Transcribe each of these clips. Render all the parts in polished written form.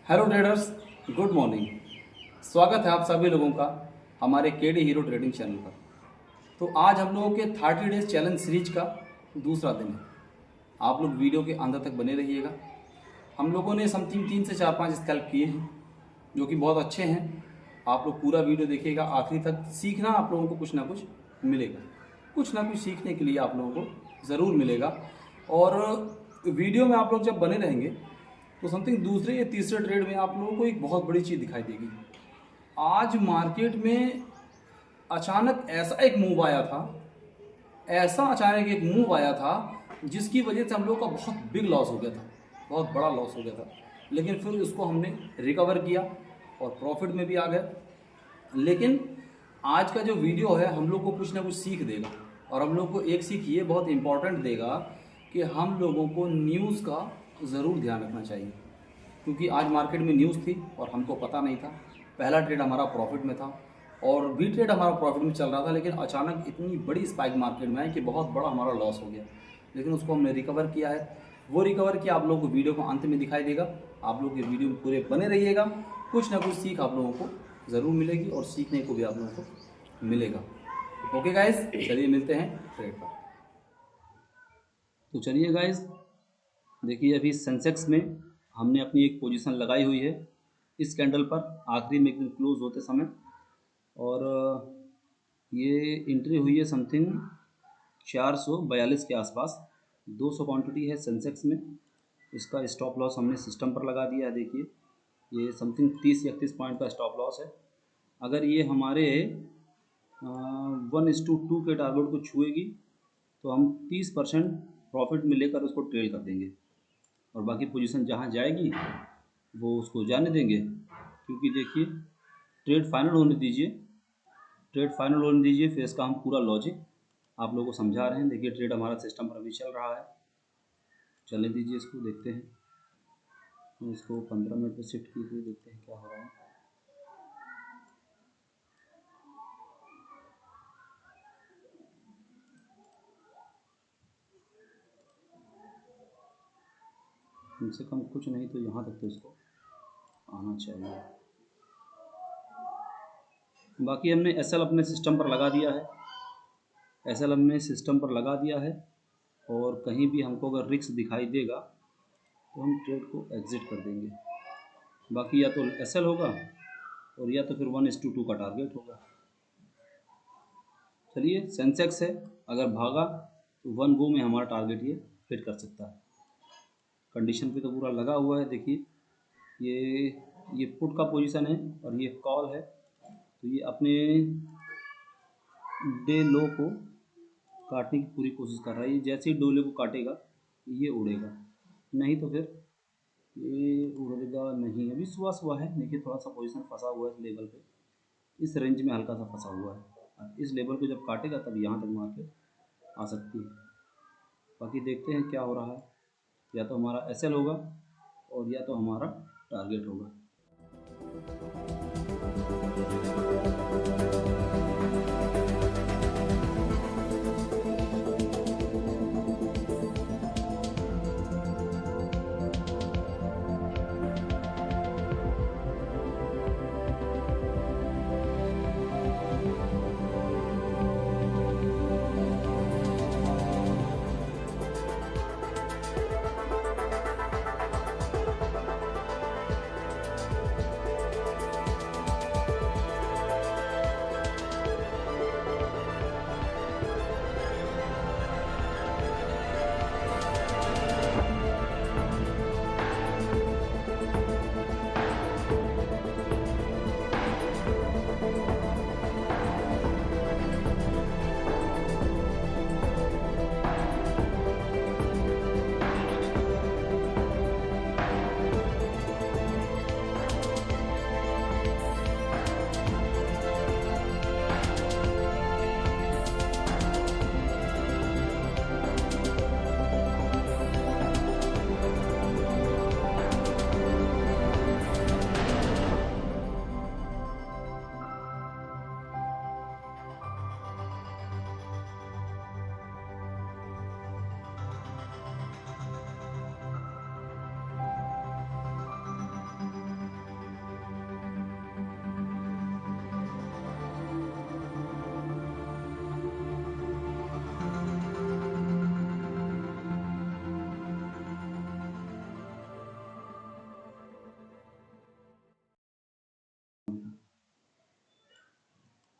Hello traders, good morning. स्वागत है आप सभी लोगों का हमारे केडी हीरो ट्रेडिंग चैनल पर। तो आज हम लोगों के 30 डेज चैलेंज सीरीज का दूसरा दिन है। आप लोग वीडियो के अंत तक बने रहिएगा। हम लोगों ने समथिंग 3 से 4-5 स्कैल्प किए हैं जो कि बहुत अच्छे हैं। आप लोग पूरा वीडियो देखिएगा आखिरी तक। सीखना आप लोगों को कुछ ना कुछ मिलेगा, कुछ ना कुछ सीखने के लिए आप लोगों को ज़रूर मिलेगा। और वीडियो में आप लोग जब बने रहेंगे तो समथिंग दूसरे या तीसरे ट्रेड में आप लोगों को एक बहुत बड़ी चीज़ दिखाई देगी। आज मार्केट में अचानक ऐसा एक मूव आया था, ऐसा अचानक एक मूव आया था जिसकी वजह से हम लोग का बहुत बिग लॉस हो गया था, बहुत बड़ा लॉस हो गया था। लेकिन फिर उसको हमने रिकवर किया और प्रॉफिट में भी आ गए। लेकिन आज का जो वीडियो है हम लोग को कुछ ना कुछ सीख देगा, और हम लोग को एक सीख ये बहुत इम्पॉर्टेंट देगा कि हम लोगों को न्यूज़ का ज़रूर ध्यान रखना चाहिए। क्योंकि आज मार्केट में न्यूज़ थी और हमको पता नहीं था। पहला ट्रेड हमारा प्रॉफिट में था और बी ट्रेड हमारा प्रॉफिट में चल रहा था, लेकिन अचानक इतनी बड़ी स्पाइक मार्केट में आई कि बहुत बड़ा हमारा लॉस हो गया। लेकिन उसको हमने रिकवर किया है। वो रिकवर किया आप लोगों को वीडियो को अंत में दिखाई देगा। आप लोग ये वीडियो में पूरे बने रहिएगा, कुछ ना कुछ सीख आप लोगों को ज़रूर मिलेगी और सीखने को भी आप लोगों को मिलेगा। ओके गाइज, चलिए मिलते हैं ट्रेड पर। तो चलिए गाइज, देखिए अभी सेंसेक्स में हमने अपनी एक पोजीशन लगाई हुई है इस कैंडल पर आखिरी में एक दिन क्लोज होते समय, और ये एंट्री हुई है समथिंग 442 के आसपास। 200 क्वांटिटी है सेंसेक्स में। इसका स्टॉप लॉस हमने सिस्टम पर लगा दिया है। देखिए ये समथिंग 30-31 पॉइंट का स्टॉप लॉस है। अगर ये हमारे 1:2 के टारगेट को छुएगी तो हम 30% प्रॉफिट में लेकर उसको ट्रेड कर देंगे, और बाकी पोजीशन जहाँ जाएगी वो उसको जाने देंगे। क्योंकि देखिए ट्रेड फाइनल होने दीजिए, ट्रेड फाइनल होने दीजिए, फिर इसका हम पूरा लॉजिक आप लोगों को समझा रहे हैं। देखिए ट्रेड हमारा सिस्टम पर अभी चल रहा है, चलने दीजिए इसको, देखते हैं। हम इसको 15 मिनट पर शिफ्ट कीजिए, देखते हैं क्या हो रहा है। कम से कम कुछ नहीं तो यहाँ तक तो इसको आना चाहिए। बाकी हमने एसएल अपने सिस्टम पर लगा दिया है, एसएल हमने सिस्टम पर लगा दिया है। और कहीं भी हमको अगर रिस्क दिखाई देगा तो हम ट्रेड को एग्ज़िट कर देंगे। बाकी या तो एसएल होगा और या तो फिर 1:2 का टारगेट होगा। चलिए सेंसेक्स है, अगर भागा तो 1 गो में हमारा टारगेट ये हिट कर सकता है। कंडीशन पे तो पूरा लगा हुआ है। देखिए ये पुट का पोजीशन है और ये कॉल है, तो ये अपने डे लो को काटने की पूरी कोशिश कर रहा है। ये जैसे ही डोले को काटेगा ये उड़ेगा, नहीं तो फिर ये उड़ेगा नहीं। अभी सुबह सुबह है, देखिए थोड़ा सा पोजीशन फंसा हुआ है इस लेवल पे, इस रेंज में हल्का सा फंसा हुआ है। इस लेवल को जब काटेगा तब यहाँ तक मार्केट आ सकती है। बाकी देखते हैं क्या हो रहा है, या तो हमारा एसएल होगा और या तो हमारा टारगेट होगा।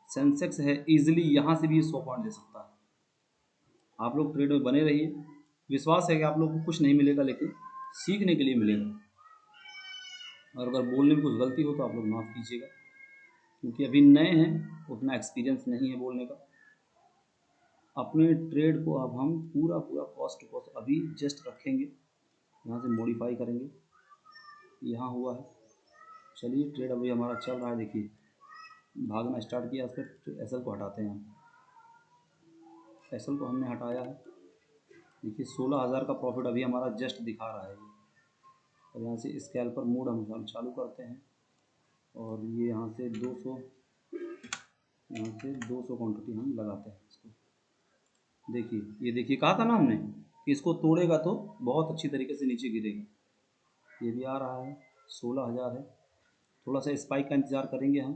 सेंसेक्स है, इजीली यहाँ से भी 100 पॉइंट दे सकता है। आप लोग ट्रेड में बने रहिए, विश्वास है कि आप लोग को कुछ नहीं मिलेगा लेकिन सीखने के लिए मिलेगा। और अगर बोलने में कुछ गलती हो तो आप लोग माफ़ कीजिएगा, क्योंकि अभी नए हैं, उतना एक्सपीरियंस नहीं है बोलने का। अपने ट्रेड को अब हम पूरा पूरा कॉस्ट टू कॉस्ट अभी जस्ट रखेंगे, यहाँ से मॉडिफाई करेंगे। यहाँ हुआ है, चलिए ट्रेड अभी हमारा चल रहा है। देखिए भागना स्टार्ट किया, फिर एसएल को हटाते हैं हम। एसएल को हमने हटाया है, देखिए 16,000 का प्रॉफिट अभी हमारा जस्ट दिखा रहा है ये। और यहाँ से स्कैल्पर मोड हम चालू करते हैं, और ये यहाँ से 200 क्वांटिटी हम लगाते हैं इसको। देखिए ये देखिए, कहा था ना हमने कि इसको तोड़ेगा तो बहुत अच्छी तरीके से नीचे गिरेगा। ये भी आ रहा है, 16,000 है। थोड़ा सा स्पाइक का इंतज़ार करेंगे हम,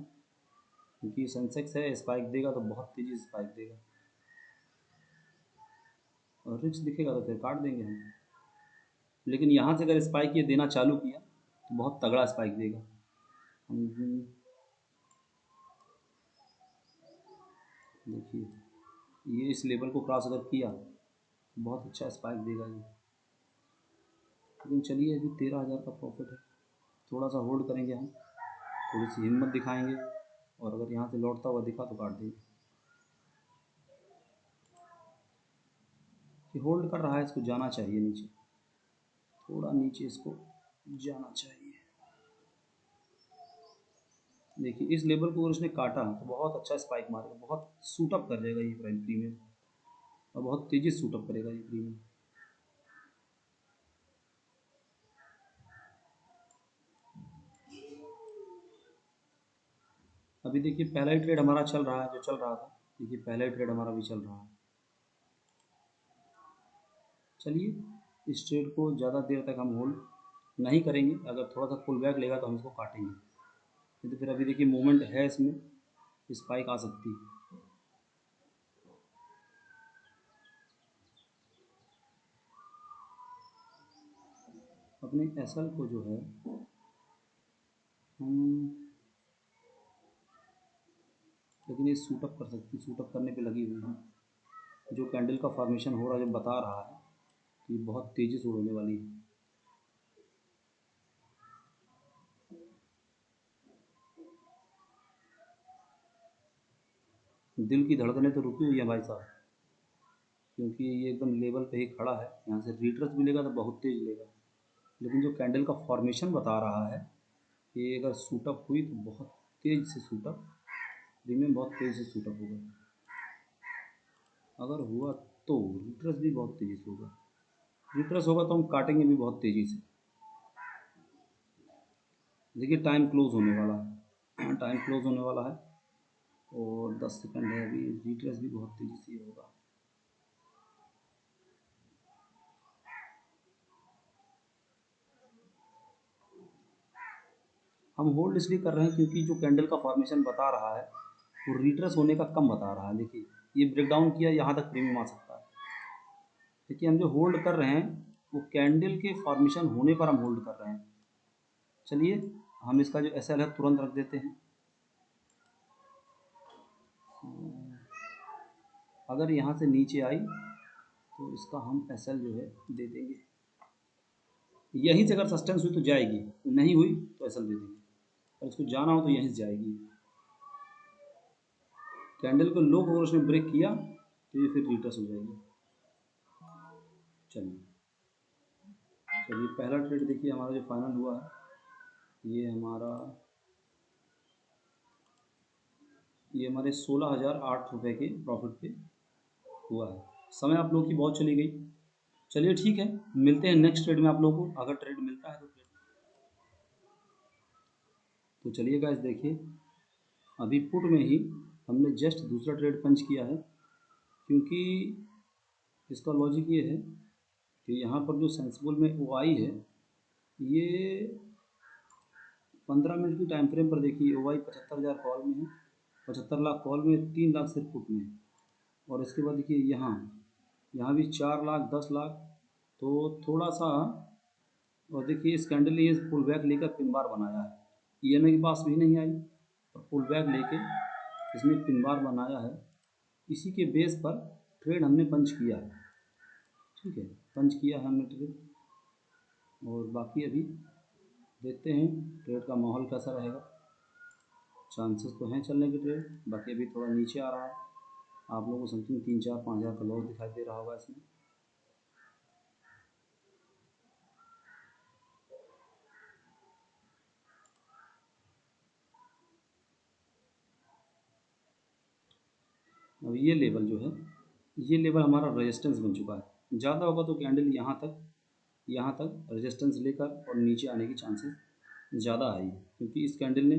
क्योंकि सेंसेक्स है, स्पाइक देगा तो बहुत तेज़ी से स्पाइक देगा, और रिच दिखेगा तो फिर काट देंगे हम। लेकिन यहाँ से अगर स्पाइक ये देना चालू किया तो बहुत तगड़ा स्पाइक देगा। हम देखिए ये इस लेवल को क्रॉस अगर किया तो बहुत अच्छा स्पाइक देगा ये। लेकिन चलिए अभी 13,000 का प्रॉफिट है, थोड़ा सा होल्ड करेंगे हम, थोड़ी सी हिम्मत दिखाएंगे, और अगर यहाँ से लौटता हुआ दिखा तो काट देंगे। कि होल्ड कर रहा है, इसको जाना चाहिए नीचे, थोड़ा नीचे इसको जाना चाहिए। देखिए इस लेवल को अगर उसने काटा तो बहुत अच्छा स्पाइक मारेगा, बहुत सूटअप कर जाएगा ये प्राइम प्रीमियम, और बहुत तेज़ी से सूटअप करेगा ये प्रीमियम। अभी देखिए पहला ही ट्रेड हमारा चल रहा है, जो चल रहा था, देखिए पहला ही ट्रेड हमारा भी चल रहा है। चलिए इस ट्रेड को ज़्यादा देर तक हम होल्ड नहीं करेंगे, अगर थोड़ा सा पुल बैक लेगा तो हम इसको काटेंगे, नहीं तो फिर अभी देखिए मोमेंट है इसमें, स्पाइक आ सकती है। अपने एसएल को जो है हम, लेकिन ये सूटअप कर सकती, सूटअप करने पे लगी हुई है। जो कैंडल का फॉर्मेशन हो रहा है, जो बता रहा है कि बहुत तेज़ी से उड़ने वाली है। दिल की धड़कनें तो रुकी हुई है भाई साहब, क्योंकि ये एकदम लेवल पे ही खड़ा है। यहाँ से रिट्रेस मिलेगा तो बहुत तेज़ लेगा, लेकिन जो कैंडल का फॉर्मेशन बता रहा है कि अगर सूटअप हुई तो बहुत तेज़ से सूटअप, प्रीमियम बहुत तेज़ से सूटअप होगा। अगर हुआ तो रिट्रेस भी बहुत तेज़ी से होगा, रिट्रेस होगा तो हम काटेंगे भी बहुत तेज़ी से। देखिए टाइम क्लोज होने वाला है, टाइम क्लोज होने वाला है, और 10 सेकंड है अभी, रिट्रेस भी बहुत तेज़ी से होगा। हम होल्ड इसलिए कर रहे हैं क्योंकि जो कैंडल का फॉर्मेशन बता रहा है वो रिट्रेस होने का कम बता रहा है। देखिए ये ब्रेक डाउन किया, यहाँ तक प्रीमियम आ सकता है। देखिए हम जो होल्ड कर रहे हैं वो कैंडल के फॉर्मेशन होने पर हम होल्ड कर रहे हैं। चलिए हम इसका जो एसएल है तुरंत रख देते हैं। अगर यहाँ से नीचे आई तो इसका हम एसएल जो है दे देंगे, यहीं से अगर सस्टेंस हुई तो जाएगी, नहीं हुई तो एसएल दे देंगे, और इसको जाना हो तो यहीं से जाएगी। कैंडल को लो अगर उसने ब्रेक किया तो ये फिर रिट्रेस हो जाएगी। चलिए चलिए पहला ट्रेड देखिए हमारा जो फाइनल हुआ है, ये हमारे 16,008 रुपये के प्रॉफिट पे हुआ है। समय आप लोगों की बहुत चली गई। चलिए ठीक है, मिलते हैं नेक्स्ट ट्रेड में आप लोगों को, अगर ट्रेड मिलता है तो ट्रेड। तो चलिए गाइस देखिए, अभी पुट में ही हमने जस्ट दूसरा ट्रेड पंच किया है, क्योंकि इसका लॉजिक ये है कि यहाँ पर जो सेंसिबल में ओ आई है, ये 15 मिनट की टाइम फ्रेम पर देखिए ओ आई 75,000 कॉल में है, 75 लाख कॉल में, 3 लाख सिर्फ पुट में है। और इसके बाद देखिए यहाँ यहाँ भी 4 लाख 10 लाख, तो थोड़ा सा। और देखिए इस कैंडल ने ये पुल बैक लेकर पिन बार बनाया है, ईएमए के पास भी नहीं आई, और पुल बैक लेके इसमें पिन बार बनाया है, इसी के बेस पर ट्रेड हमने पंच किया है। ठीक है, पंच किया है हमने ट्रेड। और बाकी अभी देखते हैं ट्रेड का माहौल कैसा रहेगा। चांसेस तो हैं चलने के ट्रेड, बाकी अभी थोड़ा नीचे आ रहा है। आप लोगों को समथिंग 3-4-5 हज़ार का लॉस दिखाई दे रहा होगा इसमें। अब ये लेवल जो है, ये लेवल हमारा रेजिस्टेंस बन चुका है। ज़्यादा होगा तो कैंडल यहाँ तक रेजिस्टेंस लेकर और नीचे आने की चांसेस ज़्यादा है, क्योंकि इस कैंडल ने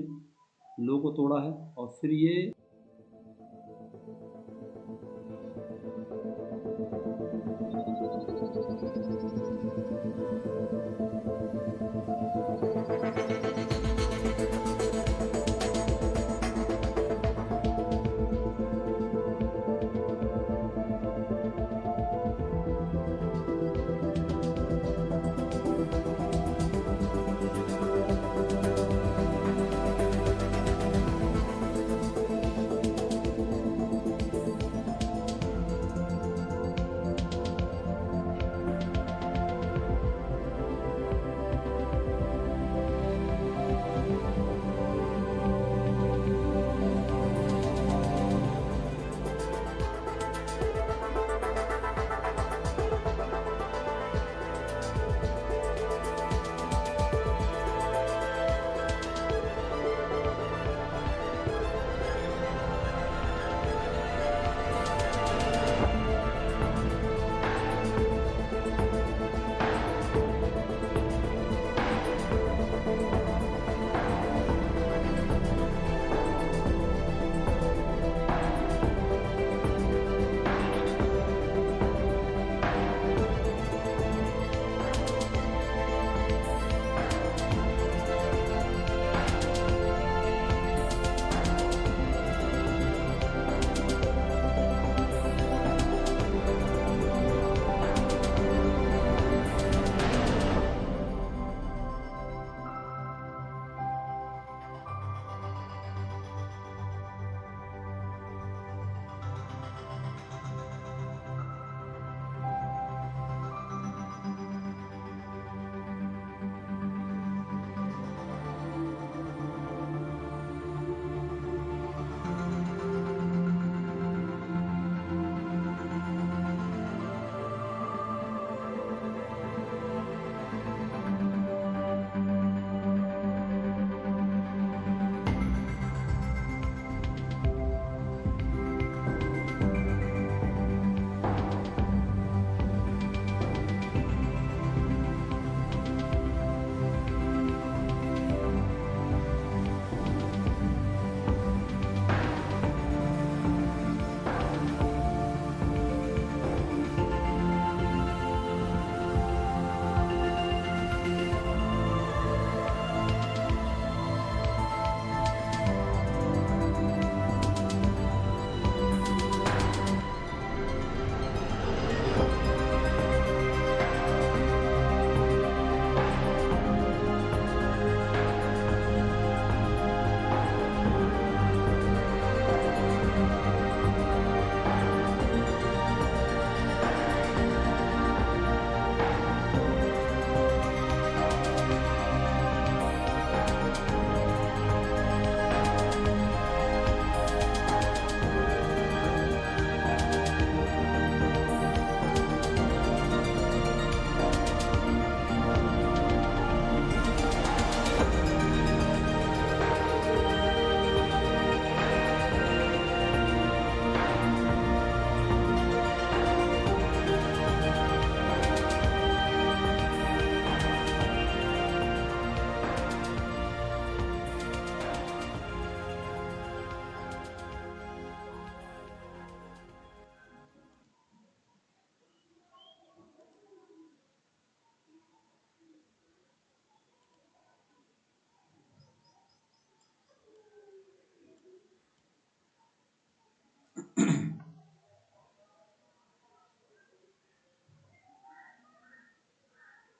लो को तोड़ा है और फिर ये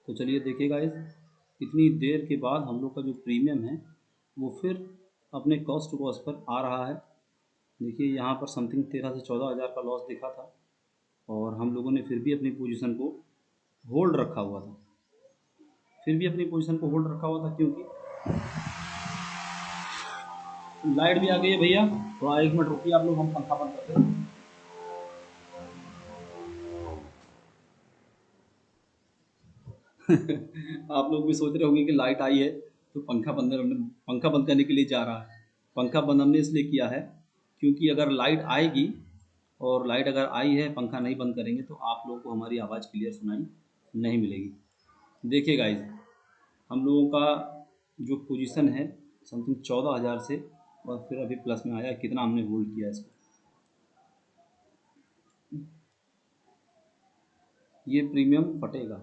तो चलिए देखिए गाइस, इतनी देर के बाद हम लोग का जो प्रीमियम है वो फिर अपने कॉस्ट टू कॉस्ट पर आ रहा है। देखिए यहाँ पर समथिंग 13 से 14 हज़ार का लॉस दिखा था, और हम लोगों ने फिर भी अपनी पोजीशन को होल्ड रखा हुआ था। क्योंकि लाइट भी आ गई है भैया, थोड़ा 1 मिनट रुकिए आप लोग, हम पंखा बंद करते हैं। आप लोग भी सोच रहे होंगे कि लाइट आई है तो पंखा बंद करने के लिए जा रहा है। पंखा बंद हमने इसलिए किया है क्योंकि अगर लाइट आएगी, और लाइट अगर आई है, पंखा नहीं बंद करेंगे तो आप लोगों को हमारी आवाज़ क्लियर सुनाई नहीं मिलेगी। देखिए गाइज, हम लोगों का जो पोजीशन है समथिंग 14 हज़ार से, और फिर अभी प्लस में आया, कितना हमने होल्ड किया इसको। ये प्रीमियम फटेगा।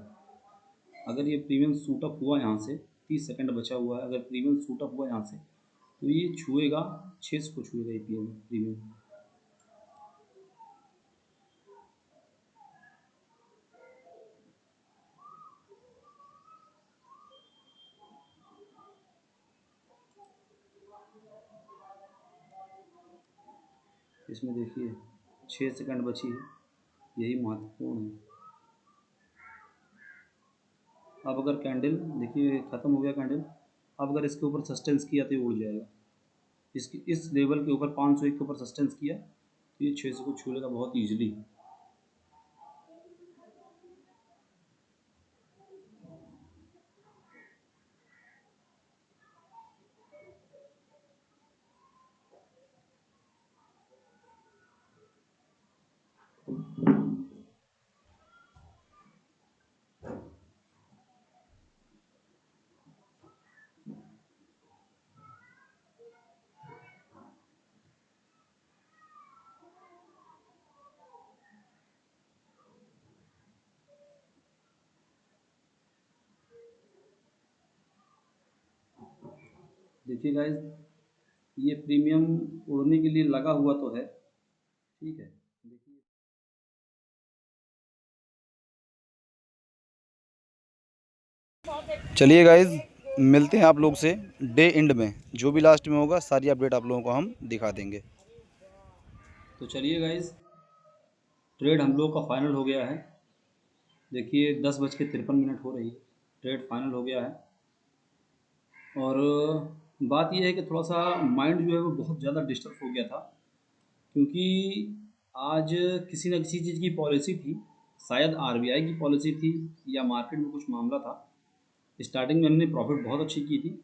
अगर ये प्रीमियम सूट अप हुआ यहाँ से, 30 सेकंड बचा हुआ है, अगर प्रीमियम सूट अप हुआ यहाँ से तो ये छुएगा, 600 को छुएगा ये प्रीमियम। इसमें देखिए 6 सेकंड बची है, यही महत्वपूर्ण है। अब अगर कैंडल देखिए ख़त्म हो गया कैंडल, अब अगर इसके ऊपर सस्टेंस किया तो ये उड़ जाएगा। इसकी इस लेवल के ऊपर 501 के ऊपर सस्टेंस किया तो ये 600 को छू लेगा बहुत ईजिली। देखिए गाइज, ये प्रीमियम उड़ने के लिए लगा हुआ तो है, ठीक है। देखिए चलिए गाइज, मिलते हैं आप लोग से डे एंड में, जो भी लास्ट में होगा सारी अपडेट आप लोगों को हम दिखा देंगे। तो चलिए गाइज, ट्रेड हम लोग का फाइनल हो गया है। देखिए 10:53 हो रही है, ट्रेड फाइनल हो गया है। और बात यह है कि थोड़ा सा माइंड जो है वो बहुत ज़्यादा डिस्टर्ब हो गया था, क्योंकि आज किसी न किसी चीज़ की पॉलिसी थी, शायद आरबीआई की पॉलिसी थी या मार्केट में कुछ मामला था। स्टार्टिंग में हमने प्रॉफिट बहुत अच्छी की थी,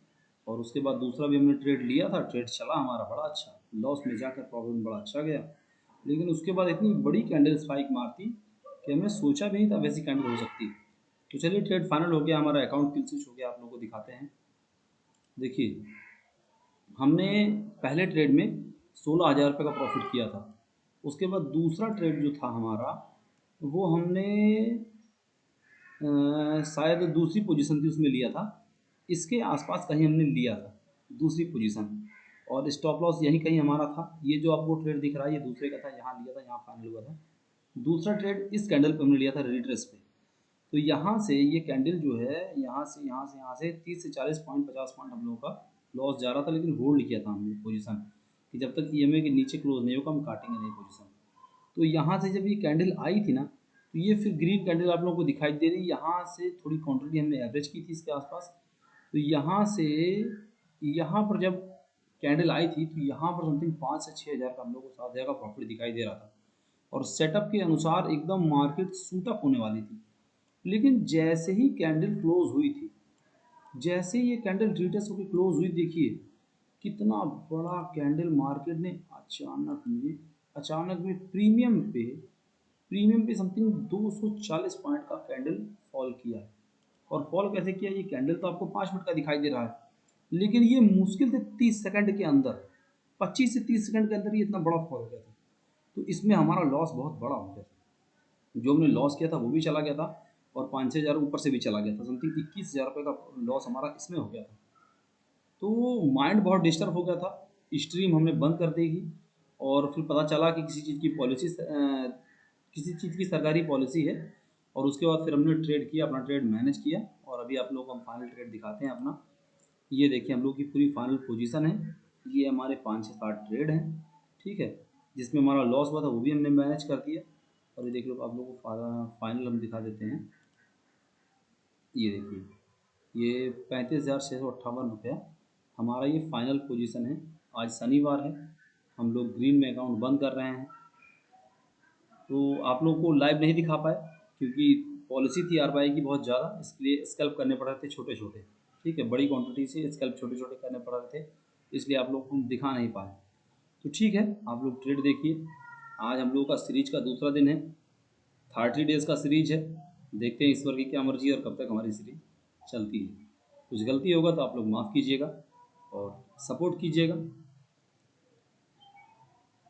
और उसके बाद दूसरा भी हमने ट्रेड लिया था, ट्रेड चला हमारा बड़ा अच्छा, लॉस में जाकर प्रॉफिट में बड़ा अच्छा गया। लेकिन उसके बाद इतनी बड़ी कैंडल स्पाइक मारती कि हमने सोचा भी नहीं था वैसी कैंडल हो सकती। तो चलिए ट्रेड फाइनल हो गया, हमारा अकाउंट किल स्विच हो गया, आप लोगों को दिखाते हैं। देखिए हमने पहले ट्रेड में 16,000 रुपये का प्रॉफिट किया था। उसके बाद दूसरा ट्रेड जो था हमारा, वो हमने शायद दूसरी पोजीशन थी उसमें लिया था, इसके आसपास कहीं हमने लिया था दूसरी पोजीशन, और स्टॉप लॉस यहीं कहीं हमारा था। ये जो आपको ट्रेड दिख रहा है ये दूसरे का था, यहाँ लिया था, यहाँ फाइनल हुआ था। दूसरा ट्रेड इस कैंडल पे हमने लिया था रिट्रेस पे। तो यहाँ से ये कैंडल जो है, यहाँ से 30 से 40 पॉइंट 50 पॉइंट हम लोगों का लॉस जा रहा था, लेकिन होल्ड किया था हमने पोजीशन कि जब तक ईएमए के नीचे क्लोज नहीं होगा हम काटेंगे नहीं पोजीशन। तो यहाँ से जब ये कैंडल आई थी ना, तो ये फिर ग्रीन कैंडल आप लोगों को दिखाई दे रही, यहाँ से थोड़ी क्वांटिटी हमने एवरेज की थी इसके आसपास। तो यहाँ से यहाँ पर जब कैंडल आई थी तो यहाँ पर समथिंग 5 से 6 हज़ार का हम लोग को 7 हज़ार का प्रॉफिट दिखाई दे रहा था, और सेटअप के अनुसार एकदम मार्केट सूटअप होने वाली थी। लेकिन जैसे ही कैंडल क्लोज हुई थी, जैसे ही ये कैंडल रिट्रेस होकर क्लोज हुई, देखिए कितना बड़ा कैंडल मार्केट ने अचानक में प्रीमियम पे समथिंग 240 पॉइंट का कैंडल फॉल किया है। और फॉल कैसे किया, ये कैंडल तो आपको 5 मिनट का दिखाई दे रहा है, लेकिन ये मुश्किल से 30 सेकंड के अंदर, 25 से 30 सेकंड के अंदर ये इतना बड़ा फॉल हो गया था। तो इसमें हमारा लॉस बहुत बड़ा हो गया था, जो हमने लॉस किया था वो भी चला गया था, और 5-6 हज़ार ऊपर से भी चला गया था, समथिंग 21,000 रुपये का लॉस हमारा इसमें हो गया था। तो माइंड बहुत डिस्टर्ब हो गया था, स्ट्रीम हमने बंद कर दी थी। और फिर पता चला कि किसी चीज़ की सरकारी पॉलिसी है, और उसके बाद फिर हमने ट्रेड किया, अपना ट्रेड मैनेज किया, और अभी आप लोगों को हम फाइनल ट्रेड दिखाते हैं अपना। ये देखिए हम लोग की पूरी फाइनल पोजीशन है, ये हमारे 5 से 7 ट्रेड हैं, ठीक है। जिसमें हमारा लॉस हुआ था वो भी हमने मैनेज कर दिया। और ये देख लो, आप लोगों को फाइनल हम दिखा देते हैं। ये देखिए, ये 35,658 रुपया हमारा ये फाइनल पोजीशन है। आज शनिवार है, हम लोग ग्रीन में अकाउंट बंद कर रहे हैं। तो आप लोगों को लाइव नहीं दिखा पाए क्योंकि पॉलिसी थी आरबीआई की बहुत ज़्यादा, इसलिए स्कैल्प करने पड़ रहे थे छोटे छोटे। ठीक है, बड़ी क्वांटिटी से स्कैल्प छोटे छोटे करने पड़ रहे थे, इसलिए आप लोग को हम दिखा नहीं पाए। तो ठीक है, आप लोग ट्रेड देखिए। आज हम लोगों का सीरीज का दूसरा दिन है, 30 डेज़ का सीरीज है। देखते हैं ईश्वर की क्या मर्जी है और कब तक हमारी सीरीज चलती है। कुछ गलती होगा तो आप लोग माफ़ कीजिएगा और सपोर्ट कीजिएगा।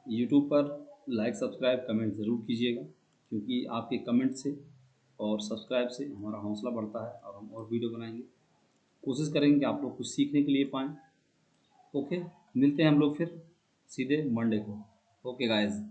यूट्यूब पर लाइक सब्सक्राइब कमेंट ज़रूर कीजिएगा, क्योंकि आपके कमेंट से और सब्सक्राइब से हमारा हौसला बढ़ता है और हम और वीडियो बनाएंगे। कोशिश करेंगे कि आप लोग कुछ सीखने के लिए पाएँ। ओके, मिलते हैं हम लोग फिर सीधे मंडे को। Okay guys.